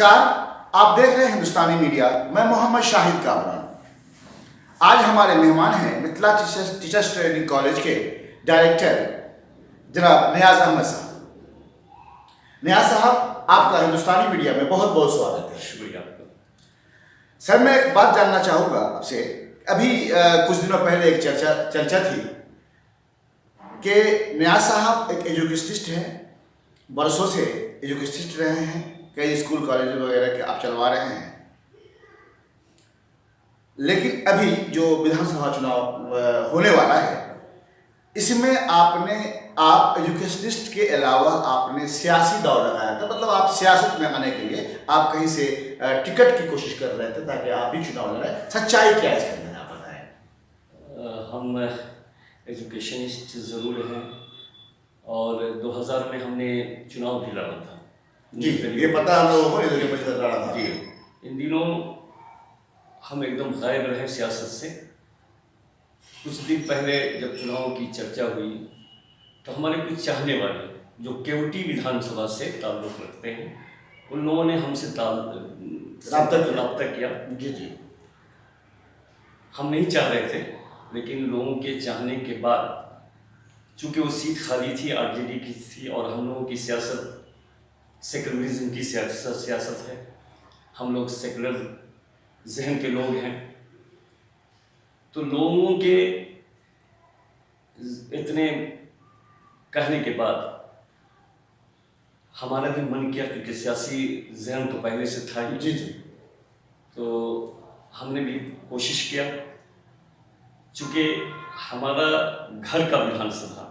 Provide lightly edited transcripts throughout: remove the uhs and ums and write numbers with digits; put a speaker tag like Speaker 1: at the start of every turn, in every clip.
Speaker 1: नमस्कार, आप देख रहे हैं हिंदुस्तानी मीडिया। मैं मोहम्मद शाहिद कामरान। आज हमारे मेहमान हैं मिथिला टीचर्स ट्रेनिंग कॉलेज के डायरेक्टर जनाब नियाज अहमद साहब। नियाज साहब, आपका हिंदुस्तानी मीडिया में बहुत बहुत स्वागत है।
Speaker 2: शुक्रिया आपका।
Speaker 1: सर, मैं एक बात जानना चाहूँगा आपसे। अभी कुछ दिनों पहले एक चर्चा थी कि नियाज साहब एक एजुकेशनिस्ट हैं, बरसों से एजुकेशनिस्ट रहे हैं, कई स्कूल कॉलेज वगैरह के आप चलवा रहे हैं। लेकिन अभी जो विधानसभा चुनाव होने वाला है, इसमें आप एजुकेशनिस्ट के अलावा आपने सियासी दौर लगाया था। मतलब आप सियासत में आने के लिए आप कहीं से टिकट की कोशिश कर रहे थे ताकि आप भी चुनाव लड़ाएं। सच्चाई क्या है इसके अंदर, आप बताएं।
Speaker 2: हम एजुकेशनिस्ट ज़रूर हैं और 2000 में हमने चुनाव भी लड़ा था।
Speaker 1: जी, ये पता हम लोगों को लड़ा था।
Speaker 2: जी, इन दिनों हम एकदम गायब रहे सियासत से। कुछ दिन पहले जब चुनाव की चर्चा हुई तो हमारे कुछ चाहने वाले जो केवटी विधानसभा से ताल्लुक़ रखते हैं, उन लोगों ने हमसे रब्ता किया।
Speaker 1: जी,
Speaker 2: हम नहीं चाह रहे थे, लेकिन लोगों के चाहने के बाद, चूँकि वो सीट खाली थी, आरजेडी की थी और हम लोगों की सियासत सेकुलरिज्म की सियासत है। हम लोग सेकुलर जहन के लोग हैं, तो लोगों के इतने कहने के बाद हमारा भी मन किया, क्योंकि सियासी जहन तो पहले से था ही।
Speaker 1: जी,
Speaker 2: तो हमने भी कोशिश किया। चूँकि हमारा घर का विधानसभा,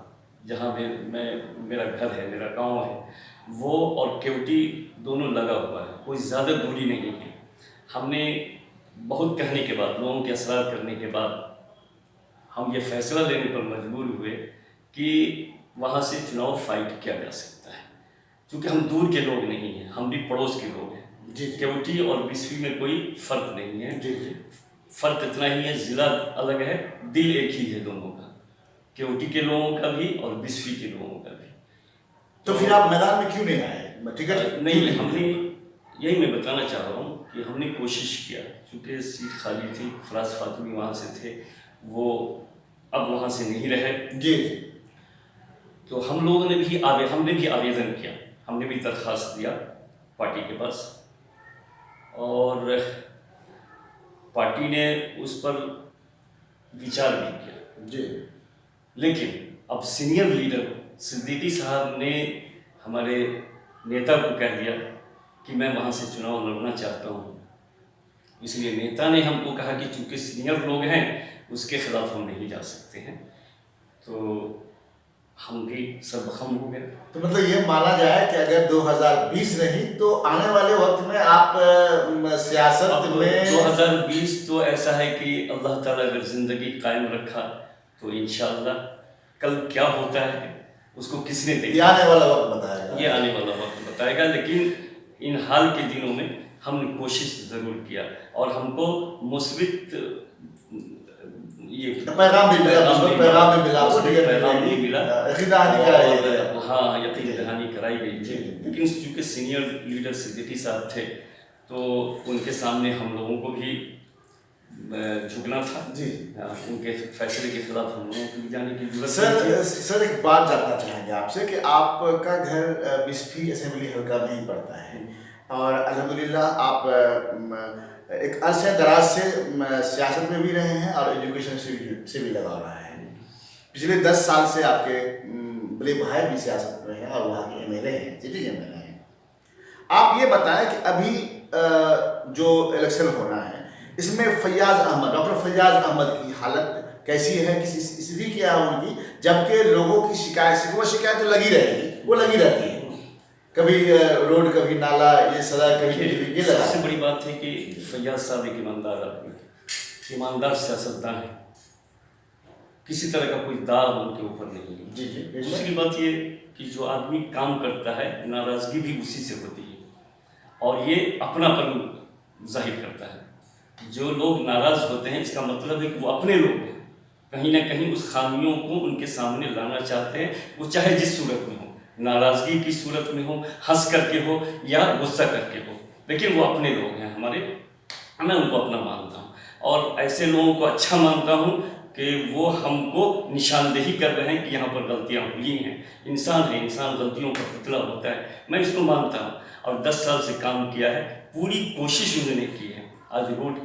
Speaker 2: जहाँ मेरा घर है, मेरा गांव है, वो और केवटी दोनों लगा हुआ है, कोई ज़्यादा दूरी नहीं है। हमने बहुत कहने के बाद, लोगों के असरार करने के बाद, हम ये फैसला लेने पर मजबूर हुए कि वहाँ से चुनाव फाइट किया जा सकता है। क्योंकि हम दूर के लोग नहीं हैं, हम भी पड़ोस के लोग हैं।
Speaker 1: जी,
Speaker 2: केवटी और बिस्फी में कोई फ़र्क नहीं है।
Speaker 1: जी,
Speaker 2: फ़र्क इतना ही है, ज़िला अलग है, दिल एक ही है दोनों का, केवटी के लोगों का भी और बिस्फी के लोगों का भी।
Speaker 1: तो फिर आप मैदान में क्यों नहीं आए? टिकट
Speaker 2: नहीं, हमने यही मैं बताना चाह रहा हूँ कि हमने कोशिश किया, क्योंकि सीट खाली थी, फराज फातिमी वहाँ से थे, वो अब वहाँ से नहीं रहे।
Speaker 1: जी,
Speaker 2: तो हमने भी आवेदन किया, हमने भी दरख्वास्त दिया पार्टी के पास, और पार्टी ने उस पर विचार भी किया।
Speaker 1: जी,
Speaker 2: लेकिन अब सीनियर लीडर सिद्दीकी साहब ने हमारे नेता को कह दिया कि मैं वहाँ से चुनाव लड़ना चाहता हूँ। इसलिए नेता ने हमको कहा कि चूँकि सीनियर लोग हैं, उसके खिलाफ हम नहीं जा सकते हैं। तो हम भी सर्वखम हो गए।
Speaker 1: तो मतलब ये माना जाए कि अगर 2020 नहीं तो आने वाले वक्त में आप सियासत में
Speaker 2: 2020 तो ऐसा है कि अल्लाह ताला अगर ज़िंदगी कायम रखा तो इंशाअल्लाह, कल क्या होता है उसको किसने देखा,
Speaker 1: ये आने वाला वक्त बताएगा।
Speaker 2: ये आने वाला वक्त बताएगा। लेकिन इन हाल के दिनों में हमने कोशिश ज़रूर किया और हमको मुस्बित ये
Speaker 1: पैगाम भी मिला,
Speaker 2: हाँ, यकीन दहानी कराई गई थी। लेकिन चूँकि सीनियर लीडर सिद्दीकी साहब थे, तो उनके सामने हम लोगों को भी झुकना था।
Speaker 1: जी,
Speaker 2: उनके फैसले के खिलाफ हम लोगों को भी जाने की जरूरत थी।
Speaker 1: सर एक बात जानना चाहेंगे आपसे कि आपका घर बिस्फी असेंबली हल्का में ही पड़ता है और अल्हम्दुलिल्लाह आप एक अरसे दराज से सियासत में भी रहे हैं और एजुकेशन से भी लगा रहा है। पिछले 10 साल से आपके बड़े भाई भी सियासत में हैं और वहाँ के MLA हैं, सिटी MLA हैं। आप ये बताएं कि अभी जो इलेक्शन होना है, इसमें डॉक्टर फैयाज अहमद की हालत कैसी है, किसी स्थिति क्या है उनकी, जबकि लोगों की शिकायत तो लगी रहेगी, वो लगी रहती है, कभी रोड, कभी नाला, ये सड़क, कभी ये लगा।
Speaker 2: सबसे बड़ी बात है कि फैयाज साहब एक ईमानदार आदमी, ईमानदार सियासतदान है, किसी तरह का कोई दाग उनके ऊपर नहीं है।
Speaker 1: जी,
Speaker 2: दूसरी बात ये कि जो आदमी काम करता है, नाराज़गी भी उसी से होती है और ये अपनापन जाहिर करता है। जो लोग नाराज़ होते हैं, इसका मतलब है कि वो अपने लोग हैं, कहीं ना कहीं उस खामियों को उनके सामने लाना चाहते हैं, वो चाहे जिस सूरत में हो, नाराज़गी की सूरत में हो, हंस करके हो या गुस्सा करके हो, लेकिन वो अपने लोग हैं हमारे, मैं उनको अपना मानता हूँ और ऐसे लोगों को अच्छा मानता हूँ कि वो हमको निशानदेही कर रहे हैं कि यहाँ पर गलतियाँ हुई हैं। इंसान है, इंसान गलतियों का पुतला होता है, मैं इसको मानता हूँ और 10 साल से काम किया है, पूरी कोशिश उन्होंने की है। आज रोड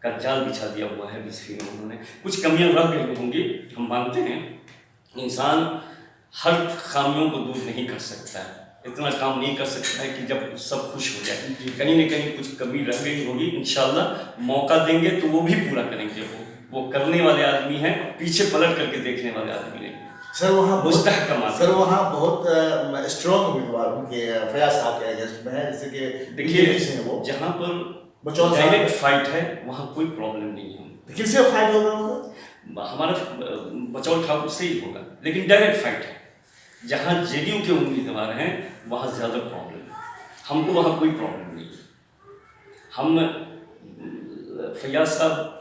Speaker 2: का जाल बिछा दिया हुआ है बिस्फी में उन्होंने। कुछ कमियाँ रह गई होंगी, हम मानते हैं, इंसान हर खामियों को दूर नहीं कर सकता है, इतना काम नहीं कर सकता है कि जब सब खुश हो जाए। कहीं ना कहीं कुछ कमी रह गई होगी, इंशाल्लाह मौका देंगे तो वो भी पूरा करेंगे। वो करने वाले आदमी हैं, पीछे पलट करके देखने वाले आदमी नहीं।
Speaker 1: सर वहाँ
Speaker 2: मुस्तहकम आदमी।
Speaker 1: सर वहाँ बहुत स्ट्रॉन्ग उम्मीदवार उनके फयाज साहब के अगेंस्ट में है, जैसे कि
Speaker 2: देखिए
Speaker 1: वो
Speaker 2: जहाँ पर
Speaker 1: बचौल
Speaker 2: डायरेक्ट फाइट है वहाँ कोई प्रॉब्लम नहीं है।
Speaker 1: किससे फाइट होगा?
Speaker 2: हमारा बचौल ठाकुर से ही होगा, लेकिन डायरेक्ट फाइट है। जहाँ जेडीयू के उम्मीदवार हैं वहाँ ज़्यादा प्रॉब्लम है, हमको वहाँ कोई प्रॉब्लम नहीं है। हम फैयाज साहब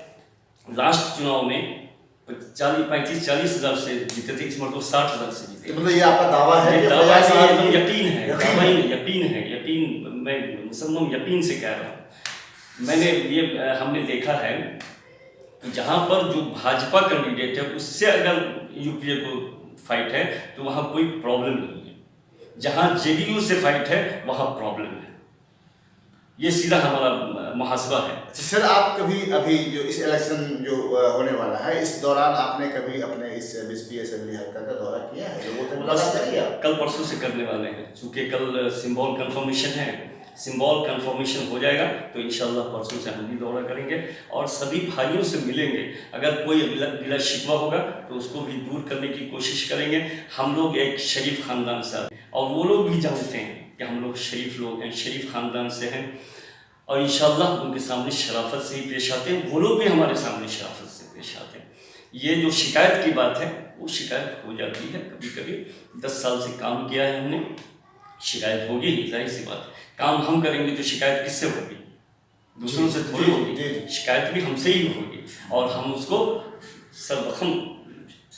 Speaker 2: लास्ट चुनाव में 35-40 हज़ार से जीते थे, इस मरतबा 60 हज़ार से जीते।
Speaker 1: मतलब ये आपका दावा है?
Speaker 2: दावा है, एकदम यकीन है, दावा ही नहीं, यकीन है, यकीन, मैं मुसलमान यकीन से कह रहा हूँ। मैंने ये हमने देखा है कि जहाँ पर जो भाजपा कैंडिडेट है उससे अगर यूपीए को फाइट है तो वहाँ कोई प्रॉब्लम नहीं है, जहाँ जेडीयू से फाइट है वहाँ प्रॉब्लम है। ये सीधा हमारा मुहासबा है।
Speaker 1: सर आप कभी अभी जो इस इलेक्शन जो होने वाला है, इस दौरान आपने कभी अपने इस बिस्फी असेंबली हल्का का दौरा किया है? लोगों से मुलाकात किया?
Speaker 2: कल परसों से करने वाले हैं, चूँकि कल सिंबल कन्फर्मेशन है, सिंबल कन्फर्मेशन हो जाएगा तो इंशाल्लाह परसों से हम भी दौरा करेंगे और सभी भाइयों से मिलेंगे। अगर कोई गिला शिकवा होगा तो उसको भी दूर करने की कोशिश करेंगे। हम लोग एक शरीफ ख़ानदान से और वो लोग भी जानते हैं कि हम लोग शरीफ लोग हैं, शरीफ ख़ानदान से हैं और इंशाल्लाह उनके सामने शराफत से ही पेश आते हैं, वो लोग भी हमारे सामने शराफत से पेश आते हैं। ये जो शिकायत की बात है वो शिकायत हो जाती है कभी कभी, 10 साल से काम किया है हमने, शिकायत होगी ही, जाहिर सी बात है। काम हम करेंगे तो शिकायत किससे होगी? दूसरों से थोड़ी होगी, शिकायत भी हमसे ही होगी और हम उसको सर्वप्रथम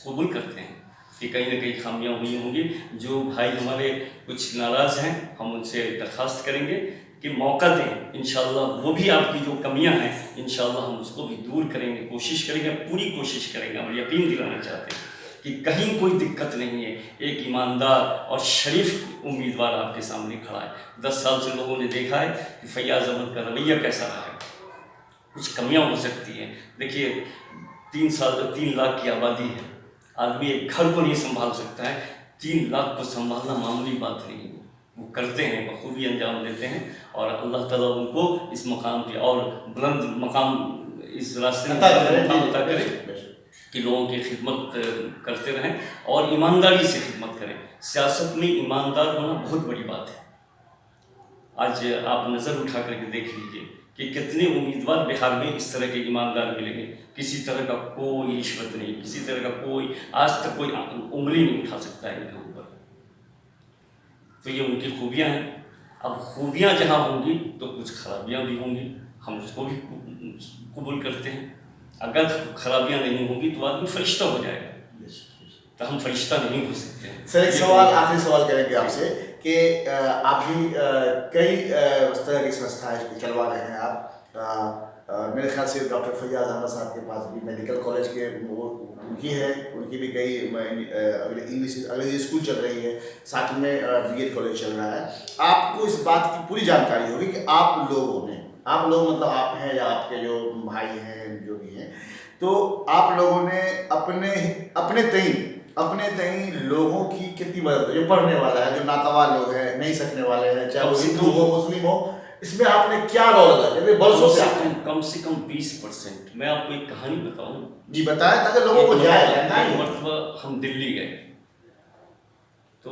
Speaker 2: कबूल करते हैं कि कहीं ना कहीं खामियां हुई होंगी। जो भाई हमारे कुछ नाराज़ हैं हम उनसे दरख्वास्त करेंगे कि मौका दें, इंशाल्लाह वो भी आपकी जो कमियां हैं इंशाल्लाह हम उसको भी दूर करेंगे, कोशिश करेंगे, पूरी कोशिश करेंगे। हम यकीन दिलाना चाहते हैं कि कहीं कोई दिक्कत नहीं है, एक ईमानदार और शरीफ उम्मीदवार आपके सामने खड़ा है। 10 साल से लोगों ने देखा है कि फैयाज अहमद का रवैया कैसा रहा है, कुछ कमियां हो सकती हैं। देखिए 3 लाख की आबादी है, आदमी एक घर को नहीं संभाल सकता है, 3 लाख को संभालना मामूली बात नहीं है। वो करते हैं, बखूबी अंजाम देते हैं और अल्लाह ताला उनको इस मकाम पे और बुलंद मकाम इस रास्ते में अता करे कि लोगों की खिदमत करते रहें और ईमानदारी से खिदमत करें। सियासत में ईमानदार होना बहुत बड़ी बात है। आज आप नज़र उठा करके देख लीजिए कि कितने उम्मीदवार बिहार में इस तरह के ईमानदार मिलेंगे, किसी तरह का कोई रिश्वत नहीं, किसी तरह का कोई, आज तक कोई उंगली नहीं उठा सकता है इनके ऊपर। तो ये उनकी खूबियाँ हैं। अब खूबियाँ जहाँ होंगी तो कुछ खराबियाँ भी होंगी, हम उसको भी कबूल करते हैं। अगर खराबियाँ नहीं होंगी तो आदमी फरिश्ता हो जाएगा, तो हम फरिश्ता नहीं हो सकते हैं।
Speaker 1: सर एक सवाल, आखिरी सवाल करेंगे आपसे कि आप भी कई उस तरह की संस्थाएं चलवा रहे हैं। आप मेरे ख्याल से डॉक्टर फैयाज अहमद साहब के पास भी मेडिकल कॉलेज के वो उनकी है, उनकी भी कई इंग्लिश स्कूल चल रही है, साथ में BEd कॉलेज चल रहा है। आपको इस बात की पूरी जानकारी होगी कि आप लोगों ने, आप लोग मतलब आप हैं या आपके जो भाई हैं जो भी हैं, तो आप लोगों ने अपने तई लोगों की कितनी मदद, जो पढ़ने वाला है, जो नातवा लोग हैं, नहीं सकने वाले हैं, चाहे वो हिंदू हो मुस्लिम हो, इसमें आपने क्या रोल अदा किया? बरसों से
Speaker 2: कम से कम 20%। मैं आपको एक कहानी बताऊं
Speaker 1: जी, बताएं ताकि लोगों को जाए।
Speaker 2: मतलब हम दिल्ली गए तो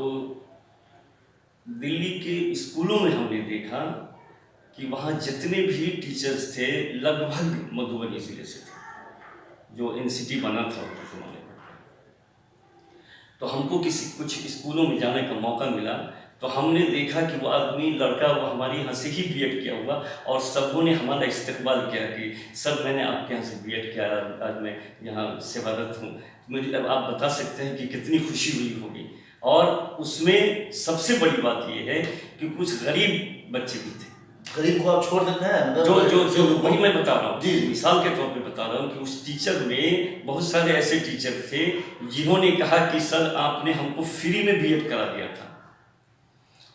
Speaker 2: दिल्ली के स्कूलों में हमने देखा कि वहाँ जितने भी टीचर्स थे लगभग मधुबनी जिले से थे, जो NCT बना था उस ज़माने में। तो हमको कुछ स्कूलों में जाने का मौका मिला तो हमने देखा कि वो आदमी, लड़का, वो हमारे यहाँ से ही BEd किया हुआ और सबों ने हमारा इस्तकबाल किया कि सर मैंने आपके यहाँ से BEd किया, आज मैं यहाँ सेवारत हूँ। मुझे अब आप बता सकते हैं कि कितनी खुशी हुई होगी। और उसमें सबसे बड़ी बात ये है कि कुछ गरीब बच्चे भी थे
Speaker 1: गरीब को आप छोड़ देते हैं मतलब
Speaker 2: जो जो जो वही मैं बता रहा हूँ,
Speaker 1: जी।
Speaker 2: मिसाल के तौर पे बता रहा हूँ कि उस टीचर में बहुत सारे ऐसे टीचर थे जिन्होंने कहा कि सर आपने हमको फ्री में बीएड करा दिया था।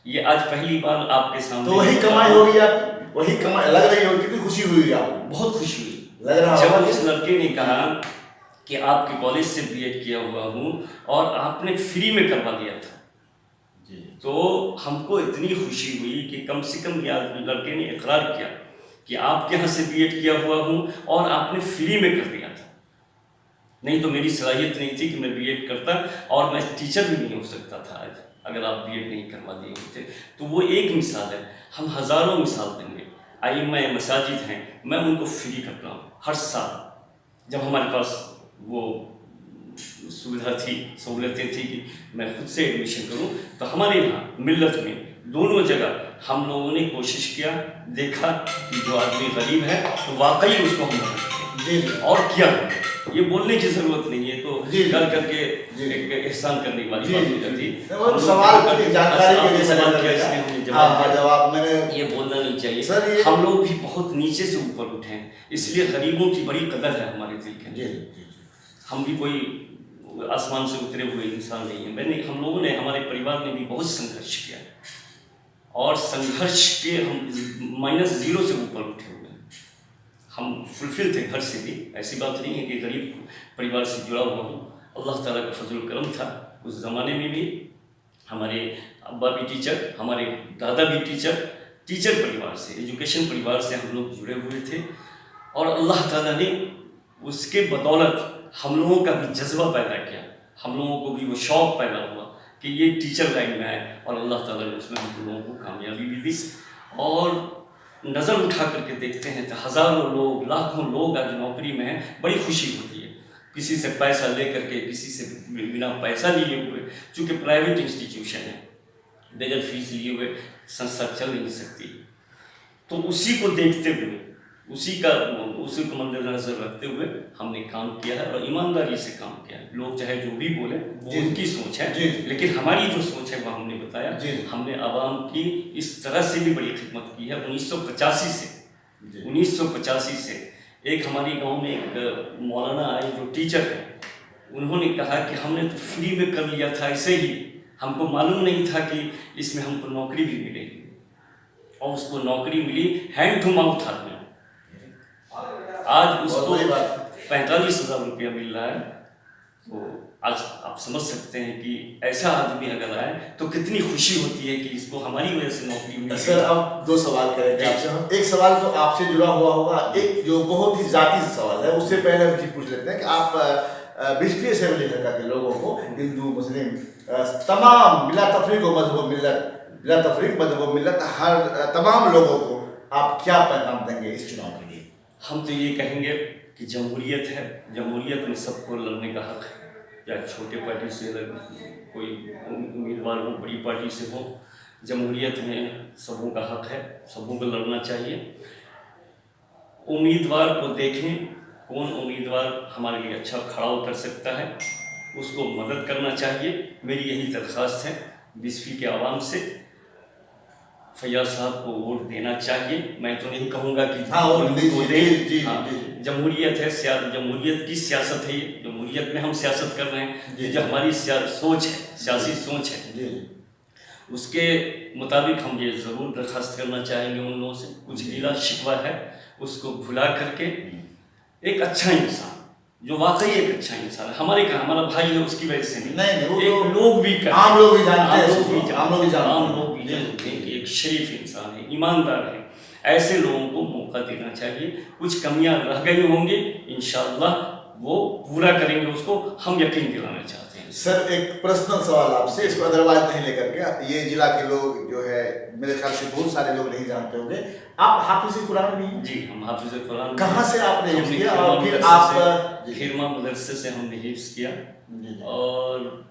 Speaker 2: ये आज पहली बार आपके सामने।
Speaker 1: तो वही कमाई होगी आप, वही कमाई लग रही होगी, कितनी खुशी हुई आपको?
Speaker 2: बहुत खुशी हुई
Speaker 1: लग रहा
Speaker 2: जब
Speaker 1: होगा
Speaker 2: उस लड़के ने कहा कि आपके कॉलेज से बीएड किया हुआ हूँ और आपने फ्री में करवा दिया था।
Speaker 1: जी।
Speaker 2: तो हमको इतनी खुशी हुई कि कम से कम ये लड़के ने इकरार किया कि आपके यहाँ से बीएड किया हुआ हूँ और आपने फ्री में कर दिया था। नहीं तो मेरी सलाहियत नहीं थी कि मैं बीएड करता और मैं टीचर भी नहीं हो सकता था आज, अगर आप बीएड नहीं करवा दिए होते। तो वो एक मिसाल है, हम हज़ारों मिसाल देंगे। आइम्मा मसाजिद हैं, मैं उनको फ्री करता हूँ हर साल। जब हमारे पास वो सुविधा थी, सहूलतें थी कि मैं खुद से एडमिशन करूं, तो हमारे यहाँ मिल्लत में दोनों जगह हम लोगों ने कोशिश किया, देखा कि जो आदमी गरीब है तो वाकई उसको हम मदद करें और किया। ये बोलने की ज़रूरत नहीं है, तो कर करके एक एहसान करने वाली बात हो जाती है।
Speaker 1: सवाल की जानकारी के लिए
Speaker 2: सवाल किया, इसमें हमने
Speaker 1: जवाब मैंने
Speaker 2: ये बोलना नहीं चाहिए
Speaker 1: सर। ये
Speaker 2: हम लोग भी बहुत नीचे से ऊपर उठे हैं, इसलिए गरीबों की बड़ी कदर है हमारे दिल के अंदर। हम भी कोई आसमान से उतरे हुए इंसान नहीं है। हम लोगों ने, हमारे परिवार ने भी बहुत संघर्ष किया और संघर्ष के हम -0 से ऊपर उठे हुए हैं। हम फुलफिल थे घर से भी, ऐसी बात नहीं है कि गरीब परिवार से जुड़ा हुआ हूँ। अल्लाह ताला का फजल करम था। उस ज़माने में भी हमारे अब्बा भी टीचर, हमारे दादा भी टीचर परिवार से, एजुकेशन परिवार से हम लोग जुड़े हुए थे और अल्लाह ताला ने उसके बदौलत हम लोगों का भी जज्बा पैदा किया, हम लोगों को भी वो शौक़ पैदा हुआ कि ये टीचर लाइन में आए और अल्लाह ताला ने उसमें हम लोगों को कामयाबी भी दी। और नज़र उठा करके देखते हैं तो हज़ारों लोग, लाखों लोग आज नौकरी में हैं, बड़ी खुशी होती है। किसी से पैसा ले करके, किसी से बिना पैसा लिए हुए, चूँकि प्राइवेट इंस्टीट्यूशन है, बगैर फीस लिए हुए संस्था चल नहीं सकती। तो उसी को देखते हुए, उसी को मद्देनजर रखते हुए हमने काम किया है और ईमानदारी से काम किया है। लोग चाहे जो भी बोले, वो उनकी सोच है, लेकिन हमारी जो सोच है वो हमने बताया। हमने आवाम की इस तरह से भी बड़ी खिदमत की है। 1985 से एक हमारी गांव में एक मौलाना आए जो टीचर हैं, उन्होंने कहा कि हमने तो फ्री में कर लिया था ऐसे ही, हमको मालूम नहीं था कि इसमें हमको नौकरी भी मिलेगी। और उसको नौकरी मिली हैंड टू माउथ आदमी। आज उसको 45,000 रुपया मिल रहा है। तो आज आप समझ सकते हैं कि ऐसा आदमी अगर आए तो कितनी खुशी होती है कि इसको हमारी वजह से नौकरी मिली।
Speaker 1: सर अब 2 सवाल करेंगे आपसे हम। एक सवाल तो आपसे जुड़ा हुआ होगा, एक जो बहुत ही जाती सवाल है, उससे पहले हम पूछ लेते हैं कि आप बिजली असेंबली हल्का के लोगों को, हिंदू मुस्लिम तमाम बिला तफरीक मजहब मिल्लत हर तमाम लोगों को आप क्या पैगाम देंगे इस चुनाव के लिए?
Speaker 2: हम तो ये कहेंगे कि जमहूरियत है, जमहूरियत में सबको लड़ने का हक है। या छोटे पार्टी से कोई उम्मीदवार हो, बड़ी पार्टी से हो, जमहूरियत में सबों का हक है, सबों को लड़ना चाहिए। उम्मीदवार को देखें, कौन उम्मीदवार हमारे लिए अच्छा खड़ा उतर सकता है, उसको मदद करना चाहिए। मेरी यही दरख्वास्त है बिस्फी के आवाम से। फैयाज साहब को वोट देना चाहिए। मैं तो नहीं कहूँगा कि जमहूरियत है, जमहूरियत की सियासत है ये, जमहूरियत में हम सियासत कर रहे हैं। जो हमारी सोच है, सियासी सोच है, उसके मुताबिक हम ये ज़रूर दरख्वास्त करना चाहेंगे उन लोगों से। कुछ गिला शिकवा है उसको भुला करके एक अच्छा इंसान, जो वाकई एक अच्छा इंसान है, हमारा भाई है, उसकी वजह से नहीं, एक लोग भी
Speaker 1: आम लोग भी जानते हैं
Speaker 2: कि एक शरीफ इंसान है, ईमानदार है। ऐसे लोगों को मौका देना चाहिए। कुछ कमियां रह गई होंगी, इंशाअल्लाह वो पूरा करेंगे, उसको हम यकीन दिलाना चाहते हैं।
Speaker 1: सर एक पर्सनल सवाल आपसे, इसको अदरवाइज नहीं लेकर के, ये जिला के लोग जो है मेरे ख्याल से बहुत सारे लोग नहीं जानते होंगे, आप हाफिज़ कुरान भी हैं?
Speaker 2: जी, हम हाफिज़ कुरान।
Speaker 1: कहाँ से आपने हिफ्ज़ किया और फिर आप?
Speaker 2: खिरमा मदरसे से हमने हिफ्ज़ किया और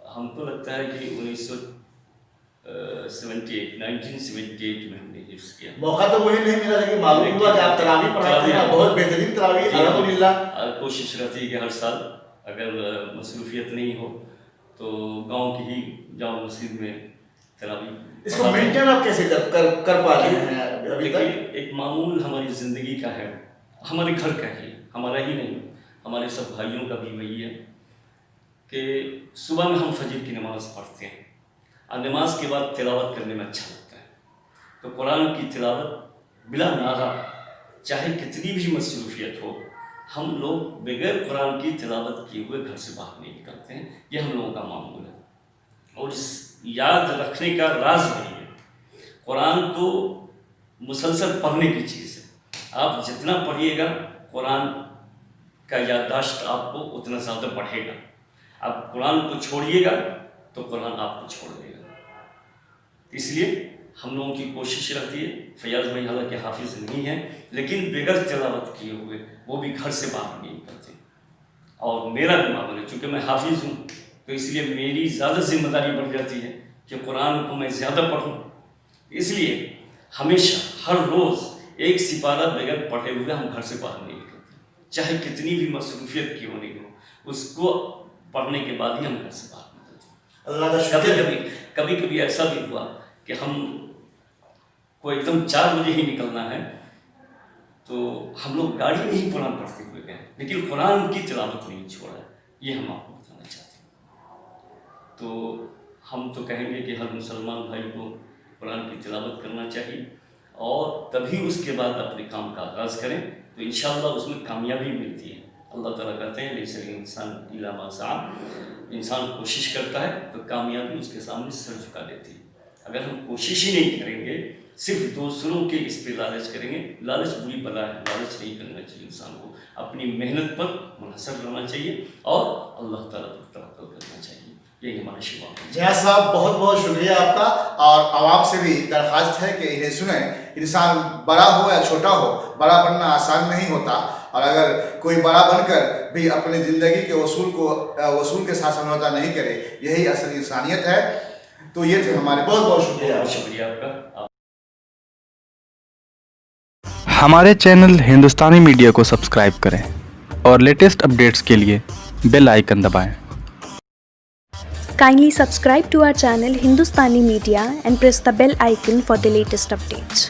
Speaker 2: हमको लगता है कि 1978 में हमने हिफ्ज़ किया।
Speaker 1: मौका तो मुझे नहीं मिला, लेकिन मालूम हुआ कि आप तरावी पढ़ाते हैं, बहुत बेहतरीन तरावी, अल्हम्दुलिल्लाह।
Speaker 2: कोशिश रहती है कि हर साल अगर मसरूफियत नहीं हो तो गांव की ही जामा मस्जिद में तरावी
Speaker 1: इसको मेंटेन आप कैसे कर पा रहे हैं अभी
Speaker 2: देखिए,
Speaker 1: तक?
Speaker 2: एक मामूल हमारी ज़िंदगी का है, हमारे घर का ही, हमारा ही नहीं, हमारे सब भाइयों का भी वही है कि सुबह में हम फजर की नमाज़ पढ़ते हैं और नमाज के बाद तिलावत करने में अच्छा लगता है। तो कुरान की तिलावत बिला नागा, चाहे कितनी भी मसरूफियत हो, हम लोग बगैर कुरान की तिलावत किए हुए घर से बाहर नहीं निकलते हैं। ये हम लोगों का मामूल है और इस याद रखने का राज वही है। कुरान तो मुसलसल पढ़ने की चीज़ है। आप जितना पढ़िएगा कुरान का याददाश्त आपको उतना ज़्यादा बढ़ेगा। आप कुरान को छोड़िएगा तो कुरान आपको छोड़ देगा। इसलिए हम लोगों की कोशिश रहती है, फैयाज़ भाई हालांकि हाफिज़ नहीं है लेकिन बगैर तिलावत किए हुए वो भी घर से बाहर नहीं निकलते। और मेरा भी मामला है, चूँकि मैं हाफिज़ हूँ तो इसलिए मेरी ज़्यादा जिम्मेदारी बढ़ जाती है कि कुरान को मैं ज़्यादा पढ़ूँ। इसलिए हमेशा हर रोज़ एक सिपारा बगैर पढ़े हुए हम घर से बाहर नहीं निकलते, चाहे कितनी भी मसरूफियत की होने हो, उसको पढ़ने के बाद ही हम घर से बाहर निकलते।
Speaker 1: अल्लाह का शुक्र।
Speaker 2: कभी कभी ऐसा भी हुआ कि हम को एकदम 4 बजे ही निकलना है तो हम लोग गाड़ी में ही कुरान पढ़ते हुए गए, लेकिन कुरान की तिलावत नहीं छोड़ा। ये हम आपको बताना चाहते हैं। तो हम तो कहेंगे कि हर मुसलमान भाई को कुरान की तिलावत करना चाहिए और तभी उसके बाद अपने काम का आगाज़ करें तो इंशाअल्लाह उसमें कामयाबी मिलती है। अल्लाह ताला कहते हैं लैसल इंसान इल्ला मा सआ, इंसान कोशिश करता है तो कामयाबी उसके सामने सर झुका देती है। अगर हम कोशिश ही नहीं करेंगे, सिर्फ दूसरों के इस पे लालच करेंगे, लालच बुरी बला है, लालच नहीं करना चाहिए। इंसान को अपनी मेहनत पर मुनहसर रहना चाहिए और अल्लाह ताला पर तवक्कुल करना चाहिए। यही हमारा शिवा है।
Speaker 1: जया साहब, बहुत बहुत शुक्रिया आपका। और आवाम से भी दरख्वास्त है कि इन्हें सुने। इंसान बड़ा हो या छोटा हो, बड़ा बनना आसान नहीं होता और अगर कोई बड़ा बनकर भी अपनी ज़िंदगी के वसूल के साथ समझौता नहीं करे, यही असल इंसानियत है। तो ये थे हमारे, बहुत बहुत शुक्रिया।
Speaker 2: शुक्रिया आपका।
Speaker 3: हमारे चैनल हिंदुस्तानी मीडिया को सब्सक्राइब करें और लेटेस्ट अपडेट्स के लिए बेल आइकन दबाएं।
Speaker 4: Kindly subscribe to our channel Hindustani Media and press the bell icon for the latest updates.